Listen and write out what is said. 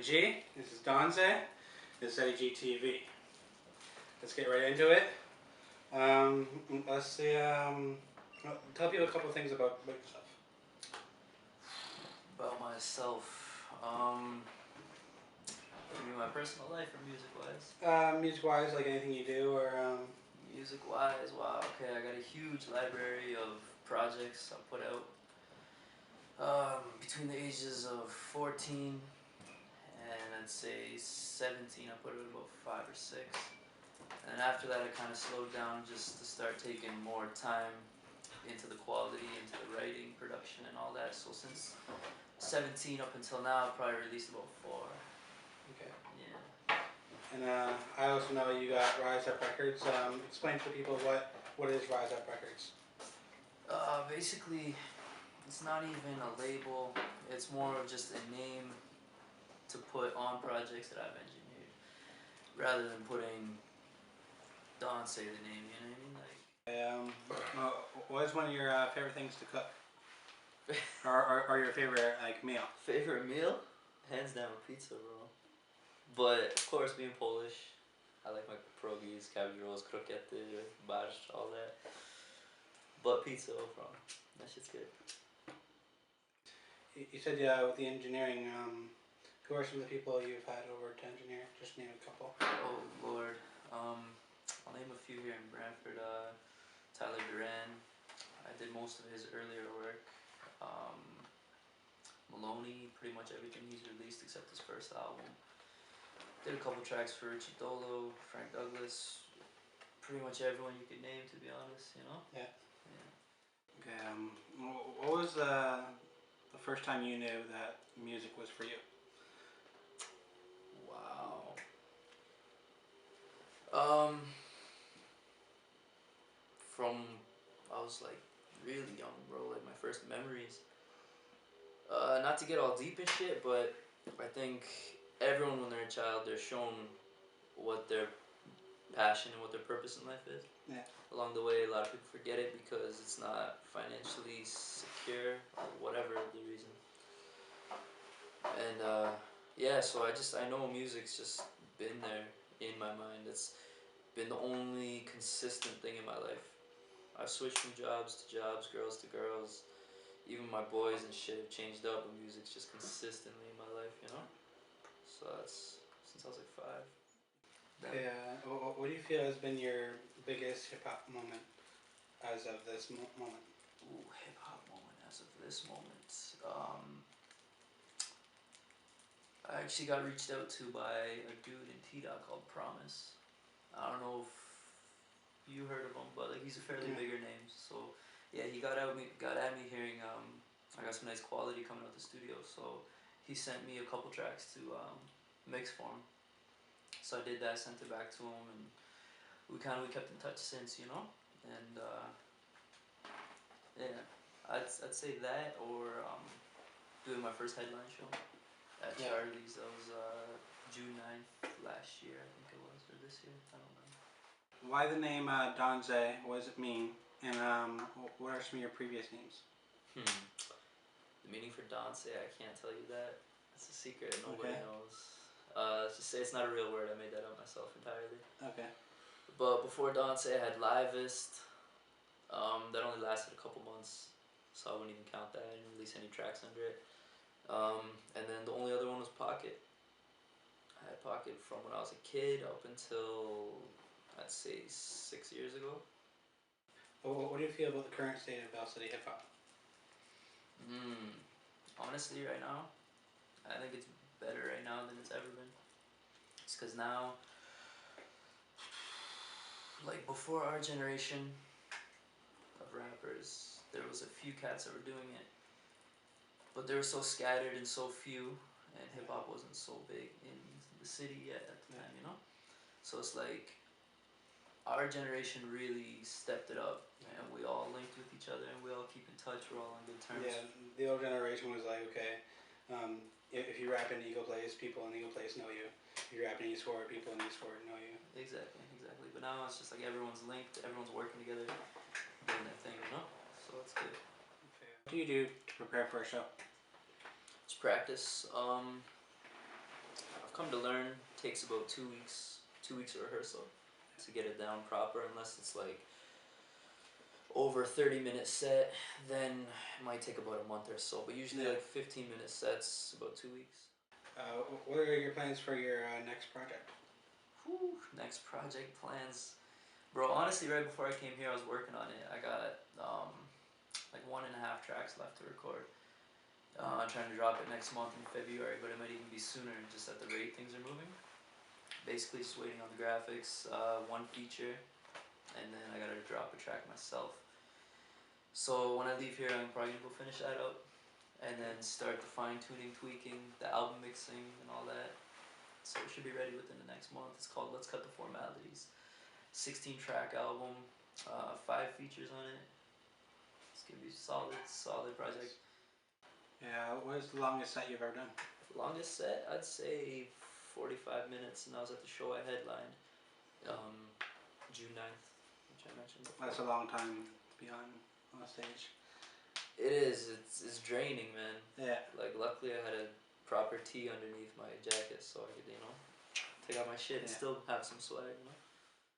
G. This is Donsai. This is Eddie TV. Let's get right into it. Let's see. Tell people a couple of things about yourself. About myself, you mean my personal life or music-wise? Music-wise, like anything you do, or Music-wise, wow, okay, I got a huge library of projects I put out. Between the ages of 14 and I'd say 17, I put out about 5 or 6. And after that, I kind of slowed down just to start taking more time into the quality, into the writing, production, and all that. So since 17 up until now, I've probably released about 4. Okay. Yeah. And I also know you got Rise Up Records. Explain to the people what is Rise Up Records. Basically, it's not even a label. It's more of just a name to put on projects that I've engineered, rather than putting Donsai the name. You know what I mean? What is one of your favorite things to cook? or your favorite meal? Favorite meal? Hands down, pizza, bro. But of course, being Polish, I like my pierogies, cabbage rolls, croquette, barszcz, all that. But pizza overall, that shit's good. You said with the engineering, who are some of the people you've had over to engineer? Just name a couple. Oh Lord, I'll name a few here in Brantford. Tyler Duran, I did most of his earlier work. Maloney, pretty much everything he's released except his first album. Did a couple tracks for Richie Dolo, Frank Douglas, pretty much everyone you could name, to be honest, you know? Yeah. Okay, what was the first time you knew that music was for you? Wow. From I was like really young, bro, like my first memories. Not to get all deep and shit, but I think everyone when they're a child, they're shown what their passion and what their purpose in life is. Yeah. Along the way, a lot of people forget it because it's not financially secure or whatever the reason. And yeah, so I know music's just been there in my mind. It's been the only consistent thing in my life. I've switched from jobs to jobs, girls to girls. Even my boys and shit have changed up, but music's just consistently in my life, you know? So that's since I was like 5. Yeah. What do you feel has been your biggest hip-hop moment as of this moment? Ooh, hip-hop moment as of this moment. I actually got reached out to by a dude in T-Dot called Promise. I don't know if you heard of him, but like he's a fairly bigger name. So yeah, he got at me hearing I got some nice quality coming out the studio. So he sent me a couple tracks to mix for him. So I did that, sent it back to him, and we kept in touch since, you know. And yeah, I'd say that, or doing my first headline show at Charlie's. That was June 9th last year, I think it was, or this year, I don't know. Why the name Donsai? What does it mean? And what are some of your previous names? The meaning for Donsai, I can't tell you that. It's a secret. Nobody knows. Let's just say it's not a real word. I made that up myself entirely. Okay. But before Donsai, I had Livest. That only lasted a couple months, so I wouldn't even count that. I didn't release any tracks under it. And then the only other one was Pocket. I had Pocket from when I was a kid up until, I'd say, 6 years ago. What do you feel about the current state of Bell City hip-hop? Honestly, right now, I think it's better right now than it's ever been. It's because now, like before our generation of rappers, there was a few cats that were doing it, but they were so scattered and so few, and hip-hop wasn't so big in the city yet at the time, you know? So it's like, our generation really stepped it up, and we all linked with each other, and we all keep in touch, we're all on good terms. Yeah, the old generation was like, okay, if you rap in Eagle Place, people in Eagle Place know you. If you rap in East Ward, people in East Ward know you. Exactly. But now it's just like everyone's linked, everyone's working together, doing their thing, you know? So it's good. Okay. What do you do to prepare for a show? Just practice. come to learn, takes about 2 weeks. 2 weeks of rehearsal to get it down proper. Unless it's like over 30-minute set, then it might take about a month or so. But usually like 15-minute sets, about 2 weeks. What are your plans for your next project? Whew, next project plans. Bro, honestly, right before I came here, I was working on it. I got like 1.5 tracks left to record. I'm trying to drop it next month in February, but it might even be sooner, just at the rate things are moving. Basically, just waiting on the graphics, one feature, and then I gotta drop a track myself. So when I leave here, I'm probably gonna go finish that up, and then start the fine tuning, tweaking, the album mixing, and all that. So it should be ready within the next month. It's called Let's Cut the Formalities. 16-track album, 5 features on it. It's gonna be solid project. Yeah, what is the longest set you've ever done? Longest set, I'd say 45 minutes, and I was at the show I headlined, June 9th, which I mentioned before. That's a long time to be on stage. It is. It's draining, man. Yeah. Like, luckily I had a proper tee underneath my jacket, so I could, take out my shit and still have some swag,